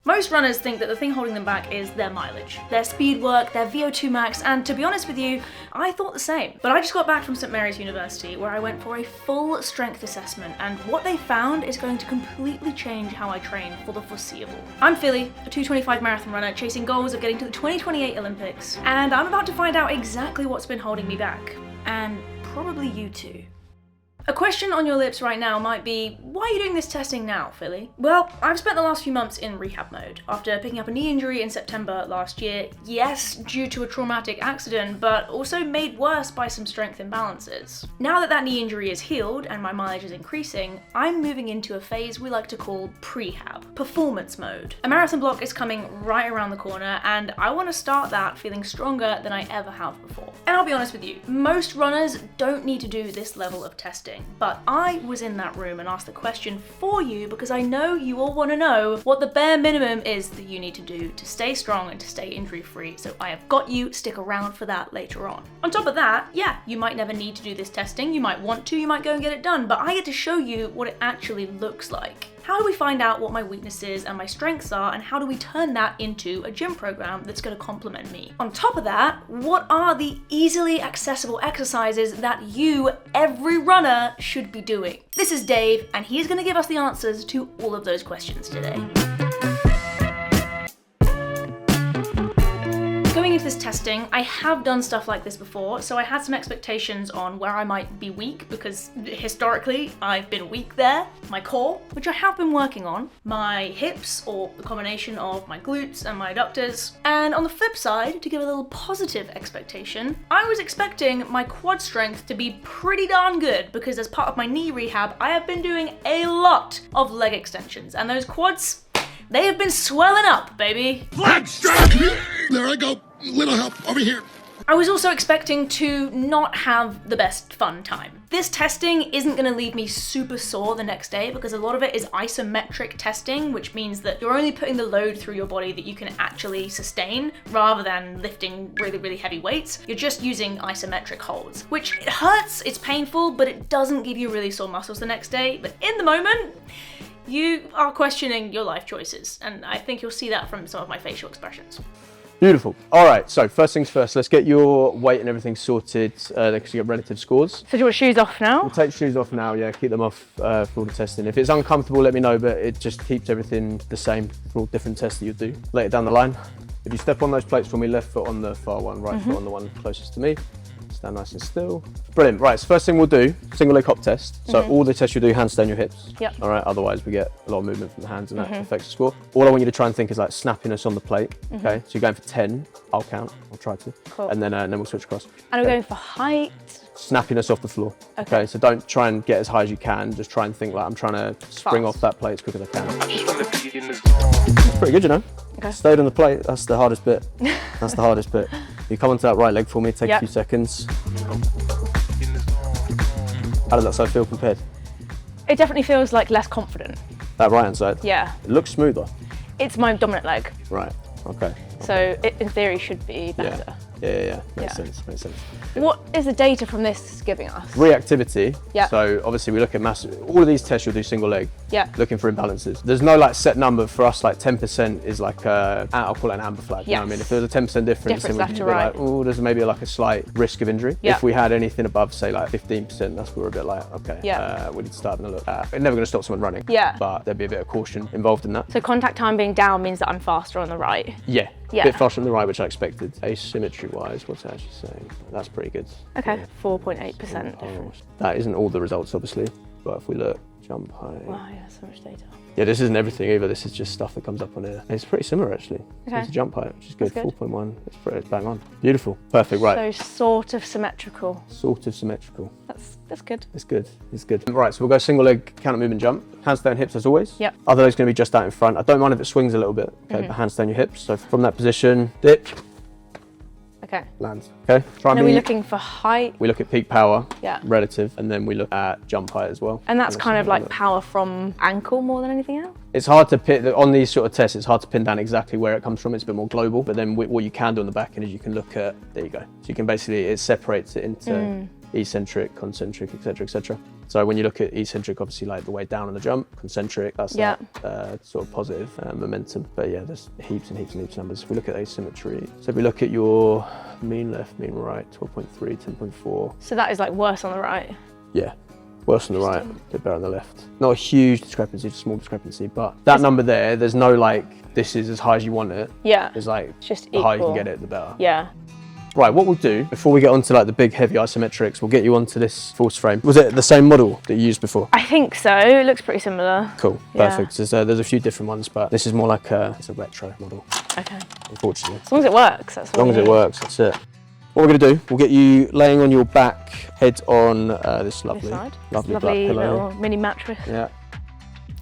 Most runners think that the thing holding them back is their mileage, their speed work, their VO2 max, and to be honest with you, I thought the same. But I just got back from St. Mary's University where I went for a full strength assessment, and what they found is going to completely change how I train for the foreseeable. I'm Phily, a 2:25 marathon runner chasing goals of getting to the 2028 Olympics, and I'm about to find out exactly what's been holding me back. And probably you too. A question on your lips right now might be, why are you doing this testing now, Phily? Well, I've spent the last few months in rehab mode after picking up a knee injury in September last year. Yes, due to a traumatic accident, but also made worse by some strength imbalances. Now that knee injury is healed and my mileage is increasing, I'm moving into a phase we like to call prehab, performance mode. A marathon block is coming right around the corner, and I want to start that feeling stronger than I ever have before. And I'll be honest with you, most runners don't need to do this level of testing. But I was in that room and asked the question for you because I know you all want to know what the bare minimum is that you need to do to stay strong and to stay injury free. So I have got you, stick around for that later on. On top of that, yeah, you might never need to do this testing, you might want to, you might go and get it done, but I get to show you what it actually looks like. How do we find out what my weaknesses and my strengths are, and how do we turn that into a gym program that's going to complement me? On top of that, what are the easily accessible exercises that you, every runner, should be doing? This is Dave, and he's going to give us the answers to all of those questions today. Going into this testing, I have done stuff like this before, so I had some expectations on where I might be weak because historically I've been weak there. My core, which I have been working on, my hips, or the combination of my glutes and my adductors, and on the flip side, to give a little positive expectation, I was expecting my quad strength to be pretty darn good because as part of my knee rehab, I have been doing a lot of leg extensions, and those quads, they have been swelling up, baby. Leg strap! There I go. Little help over here. I was also expecting to not have the best fun time. This testing isn't going to leave me super sore the next day because a lot of it is isometric testing, which means that you're only putting the load through your body that you can actually sustain rather than lifting really heavy weights. You're just using isometric holds, which it hurts, it's painful, but it doesn't give you really sore muscles the next day. But in the moment, you are questioning your life choices, and I think you'll see that from some of my facial expressions. Beautiful. All right, so first things first, let's get your weight and everything sorted because you get relative scores. So do you want shoes off now? We'll take shoes off now, yeah, keep them off for all the testing. If it's uncomfortable, let me know, but it just keeps everything the same for all different tests that you do. Later down the line, if you step on those plates for me, left foot on the far one, right foot on the one closest to me. Stand nice and still. Brilliant. Right, so first thing we'll do, single leg hop test. So all the tests you do, hands down your hips. Yep. All right, otherwise we get a lot of movement from the hands and that affects the score. All I want you to try and think is like snappiness on the plate. Okay, so you're going for 10, I'll count, I'll try to. Cool. And then we'll switch across. And we're going for height. Snappiness off the floor. Okay, so don't try and get as high as you can, just try and think like I'm trying to spring off that plate as quick as I can. That's pretty good, you know. Okay. Stayed on the plate, that's the hardest bit. That's the hardest bit. You come onto that right leg for me, take a few seconds. How does that side feel compared? It definitely feels like less confident. That right hand side? Yeah. It looks smoother. It's my dominant leg. Right, okay. So it in theory should be better. Yeah. Makes sense. What is the data from this giving us? Reactivity. Yeah. So obviously we look at all of these tests you'll do single leg. Yeah. Looking for imbalances. There's no like set number for us, like 10% is like I'll call it an amber flag. You know what I mean? If there's a 10% difference, then we can be like, oh, there's maybe like a slight risk of injury. Yeah. If we had anything above say like 15%, that's where we're a bit like, okay, we need to start having a look. We're never gonna stop someone running. Yeah. But there'd be a bit of caution involved in that. So contact time being down means that I'm faster on the right. Yeah. Yeah. A bit faster on the right, which I expected. Asymmetry wise, what's it actually saying? That's pretty good. Okay, Yeah. 4.8% difference. That isn't all the results, obviously, but if we look, jump height. Wow, yeah, so much data. Yeah, this isn't everything either. This is just stuff that comes up on here. It's pretty similar actually. Okay. It's a jump height, which is good. That's good. 4.1. It's bang on. Beautiful. Perfect. Right. So sort of symmetrical. Sort of symmetrical. That's good. It's good. It's good. Right. So we'll go single leg counter movement jump. Hands down hips as always. Yep. Other leg's going to be just out in front. I don't mind if it swings a little bit. Okay. But hands down your hips. So from that position, dip. Okay. Land. Okay. Try And and are we be- looking for height? We look at peak power, Yeah. relative, and then we look at jump height as well. And that's kind of like power from ankle more than anything else? It's hard to pin, on these sort of tests, it's hard to pin down exactly where it comes from. It's a bit more global, but then what you can do on the back end is you can look at, there you go. So you can basically, it separates it into eccentric, concentric, etc., etc. So when you look at eccentric, obviously like the way down on the jump, concentric, that's that sort of positive momentum. But yeah, there's heaps and heaps and heaps of numbers. If we look at asymmetry, so if we look at your mean left, mean right, 12.3, 10.4. So that is like worse on the right? Yeah. Worse on the right, a bit better on the left. Not a huge discrepancy, just a small discrepancy, but that number there, there's no like, this is as high as you want it. Yeah. It's like, just the higher you can get it, the better. Yeah. Right, what we'll do, before we get onto like the big heavy isometrics, we'll get you onto this force frame. Was it the same model that you used before? I think so, it looks pretty similar. Cool, perfect. There's a few different ones, but this is more like it's a retro model. Okay. Unfortunately. As long as it works, that's As long as it works, that's it. What we're gonna do, we'll get you laying on your back, head on this lovely black pillow. Little mini mattress. Yeah.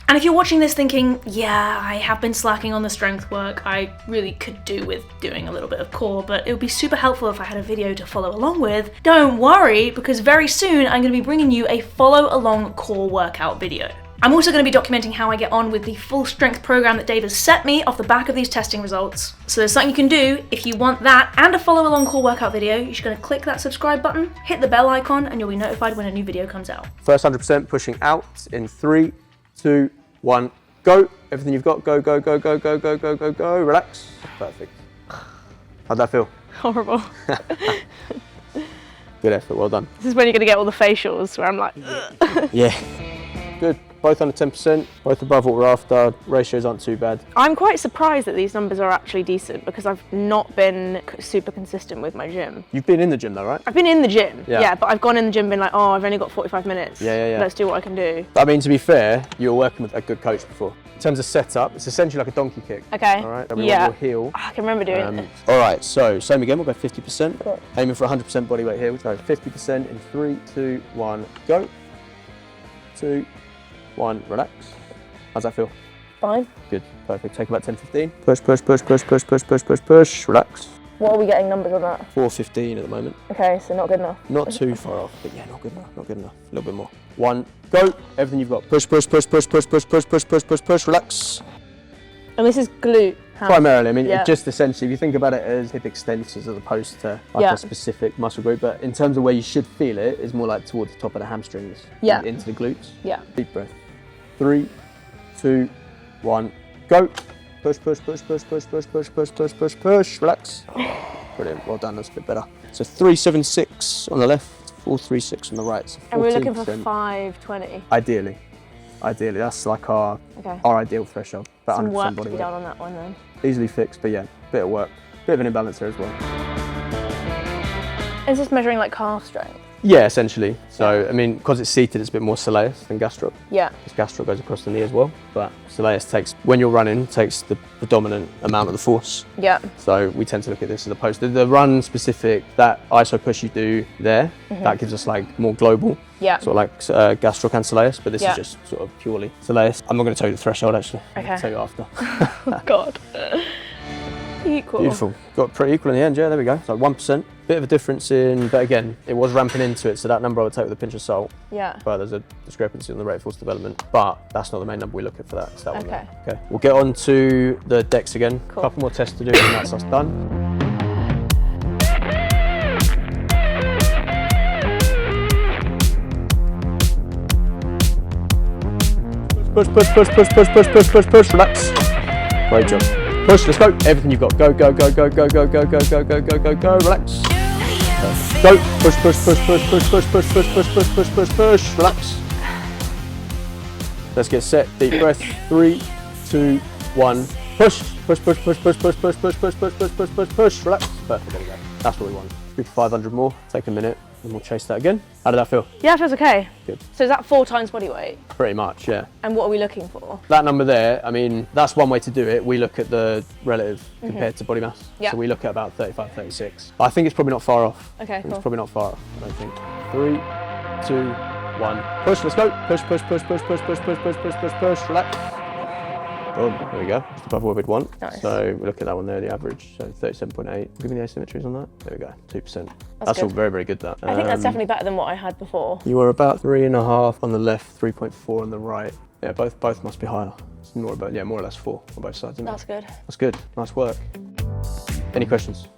And if you're watching this thinking, yeah, I have been slacking on the strength work, I really could do with doing a little bit of core, but it would be super helpful if I had a video to follow along with. Don't worry, because very soon I'm going to be bringing you a follow along core workout video. I'm also going to be documenting how I get on with the full strength program that Dave has set me off the back of these testing results. So there's something you can do if you want that and a follow along core workout video. You're just going to click that subscribe button, hit the bell icon, and you'll be notified when a new video comes out. First 100% pushing out in 3, 2, 1, go. Everything you've got, go, go, go, go, go, go, go, go, go. Relax. Perfect. How'd that feel? Horrible. Good effort, well done. This is when you're going to get all the facials where I'm like, ugh. Yeah. Good. Both under 10%, both above what we're after. Ratios aren't too bad. I'm quite surprised that these numbers are actually decent because I've not been super consistent with my gym. You've been in the gym though, right? I've been in the gym, yeah, but I've gone in the gym and been like, oh, I've only got 45 minutes. Yeah. Let's do what I can do. I mean, to be fair, you were working with a good coach before. In terms of setup, it's essentially like a donkey kick. Okay. All right. And we want your heel. I can remember doing this. All right. So same again. We'll go 50%. Cool. Aiming for 100% body weight here. We'll go 50% in 3, 2, 1, go. 2, 1, relax. How's that feel? Fine. Good. Perfect. Take about 10, 15. Push, push, push, push, push, push, push, push, push. Relax. What are we getting numbers on that? 4:15 at the moment. Okay, so not good enough. Not too far off, but yeah, not good enough. Not good enough. A little bit more. 1, go. Everything you've got. Push, push, push, push, push, push, push, push, push, push, push. Relax. And this is glute. Primarily, I mean, it just essentially, if you think about it as hip extensors as opposed to like a specific muscle group, but in terms of where you should feel it, is more like towards the top of the hamstrings. Yeah. Into the glutes. Yeah. Deep breath. 3, 2, 1, go. Push, push, push, push, push, push, push, push, push, push, push. Relax. Brilliant. Well done. That's a bit better. So 376 on the left, 436 on the right. So 14%. And we're looking for 520. Ideally, that's like our ideal threshold. About some 100% work body to be weight. done on that one then. Easily fixed, but yeah, bit of work, bit of an imbalance there as well. Is this measuring like calf strength? Yeah, essentially. So, I mean, because it's seated, it's a bit more soleus than gastro. Yeah. Because gastro goes across the knee as well, but soleus takes, when you're running, takes the predominant amount of the force. Yeah. So we tend to look at this as opposed to the run specific, that iso push you do there, that gives us like more global. Yeah. Sort of like gastro and soleus, but this is just sort of purely soleus. I'm not going to tell you the threshold actually. Okay. I'll tell you after. Oh God. Equal. Beautiful. Got pretty equal in the end, yeah, there we go. So 1%. Bit of a difference in, but again, it was ramping into it, so that number I would take with a pinch of salt. Yeah. But there's a discrepancy on the rate of force development, but that's not the main number we look at for that. It's that one Okay. there. Okay. We'll get on to the decks again. Cool. Couple more tests to do, and that's us done. Push, push, push, push, push, push, push, push, push, relax. Great job. Push, let's go. Everything you've got. Go, go, go, go, go, go, go, go, go, go, go, go, go, relax. Go. Push, push, push, push, push, push, push, push, push, push, push, push, push, relax. Let's get set. Deep breath. 3, 2, 1. Push. Push, push, push, push, push, push, push, push, push, push, push, push, push, relax. Perfect, there we go. That's what we want. Do 500 more. Take a minute, and we'll chase that again. How did that feel? Yeah, it feels okay. Good. So is that 4 times body weight? Pretty much, yeah. And what are we looking for? That number there, I mean, that's one way to do it. We look at the relative compared to body mass. Yeah. So we look at about 35, 36. I think it's probably not far off. Okay, cool. It's probably not far off, I don't think. 3, 2, 1. Push, let's go. Push, push, push, push, push, push, push, push, push, push, push, relax. Boom, there we go. Just above what we'd want. Nice. So we look at that one there, the average. So 37.8. Give me the asymmetries on that. There we go, 2%. That's all very, very good, that. I think that's definitely better than what I had before. You were about 3.5 on the left, 3.4 on the right. Yeah, both must be higher. It's more or less 4 on both sides, isn't That's it? good. That's good. Nice work. Any questions?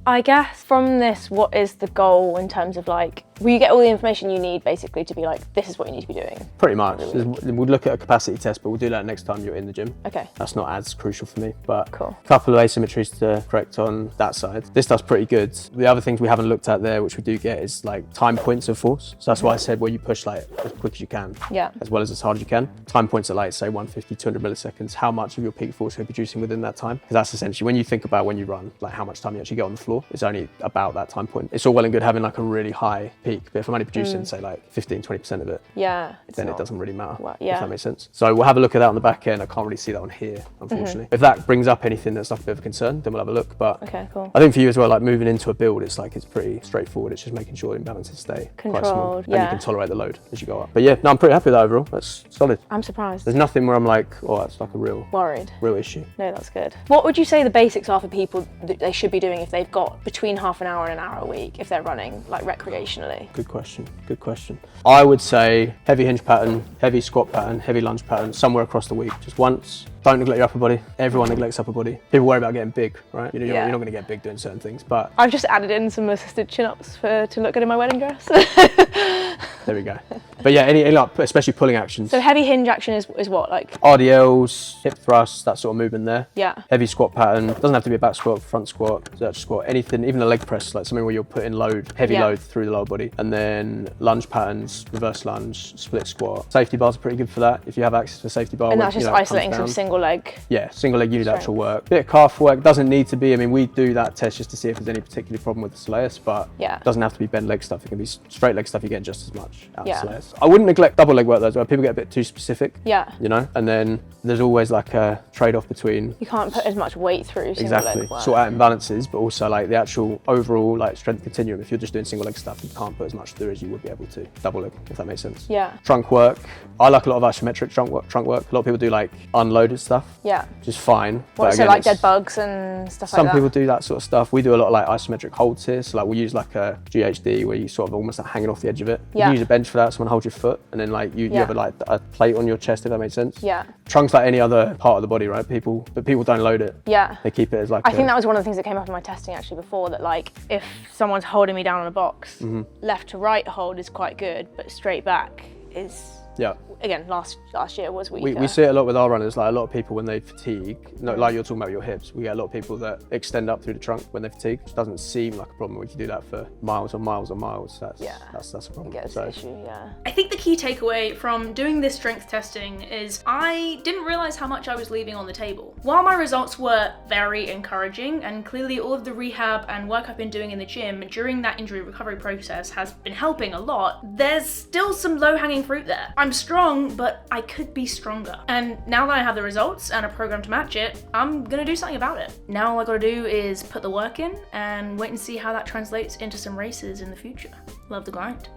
I guess from this, what is the goal in terms of like Will you get all the information you need basically to be like, this is what you need to be doing? Pretty much. We'll look at a capacity test, but we'll do that next time you're in the gym. Okay. That's not as crucial for me, but Cool. a couple of asymmetries to correct on that side. This does pretty good. The other things we haven't looked at there, which we do get, is like time points of force. So that's why I said where you push like as quick as you can, Yeah. as well as hard as you can. Time points at like say 150, 200 milliseconds. How much of your peak force you're producing within that time? Because that's essentially when you think about when you run, like how much time you actually get on the floor. It's only about that time point. It's all well and good having like a really high peak, but if I'm only producing say like 15, 20% of it, Yeah. then it doesn't really matter, Well, if yeah. that makes sense. So we'll have a look at that on the back end. I can't really see that on here, unfortunately. If that brings up anything that's like a bit of a concern, then we'll have a look. But Okay, cool. I think for you as well, like moving into a build, it's pretty straightforward. It's just making sure the imbalances stay quite small, Controlled, and you yeah. can tolerate the load as you go up. But yeah, no, I'm pretty happy with that overall. That's solid. I'm surprised. There's nothing where I'm like, oh, that's like a real Worried. issue. No, that's good. What would you say the basics are for people that they should be doing if they've got between half an hour and an hour a week, if they're running like recreationally? Good question. Good question. I would say heavy hinge pattern, heavy squat pattern, heavy lunge pattern, somewhere across the week. Just once. Don't neglect your upper body. Everyone neglects upper body. People worry about getting big, right? You're Yeah. not going to get big doing certain things, but I've just added in some assisted chin-ups to look good in my wedding dress. there we go. But yeah, any like, especially pulling actions. So heavy hinge action is what, like? RDLs, hip thrusts, that sort of movement there. Yeah. Heavy squat pattern. Doesn't have to be a back squat, front squat, search squat, anything, even a leg press, like something where you're putting heavy Yeah. load through the lower body. And then lunge patterns, reverse lunge, split squat. Safety bars are pretty good for that. If you have access to a safety bar. And where, that's just it comes isolating some down. single leg. Yeah, single leg unilateral Strength. work. Bit of calf work, doesn't need to be. I mean, we do that test just to see if there's any particular problem with the soleus, but Yeah. it doesn't have to be bent leg stuff. It can be straight leg stuff. You get just as much out Yeah. of soleus. I wouldn't neglect double leg work though, where people get a bit too specific. Yeah. You know, and then there's always like a trade-off between You can't put as much weight through single exactly leg work. sort out imbalances, but also like the actual overall like strength continuum. If you're just doing single leg stuff, you can't put as much through as you would be able to double leg, if that makes sense. Yeah. Trunk work. I like a lot of isometric trunk work. A lot of people do like unloaded stuff, Yeah. which is fine. What, but so again, like it's- dead bugs and stuff like some that? people do that sort of stuff. We do a lot of like isometric holds here. So like we'll use like a GHD where you sort of almost like hanging off the edge of it. Yeah. You use a bench for that. Someone holds your foot, and then like you Yeah. have a plate on your chest, if that makes sense. Yeah. Trunk's like any other part of the body, right? People don't load it. Yeah. They keep it as like. I think that was one of the things that came up in my testing actually before, that like if someone's holding me down on a box, Mm-hmm. left to right hold is quite good, but straight back is, Yeah. again, last year was weaker. We see it a lot with our runners. Like a lot of people when they fatigue, like you're talking about your hips, we get a lot of people that extend up through the trunk when they fatigue. It doesn't seem like a problem. We can do that for miles and miles and miles. That's a problem. Get So- the issue, yeah. I think the key takeaway from doing this strength testing is I didn't realize how much I was leaving on the table. While my results were very encouraging, and clearly all of the rehab and work I've been doing in the gym during that injury recovery process has been helping a lot, there's still some low-hanging fruit there. I'm strong, but I could be stronger. And now that I have the results and a program to match it, I'm gonna do something about it. Now all I gotta do is put the work in and wait and see how that translates into some races in the future. Love the grind.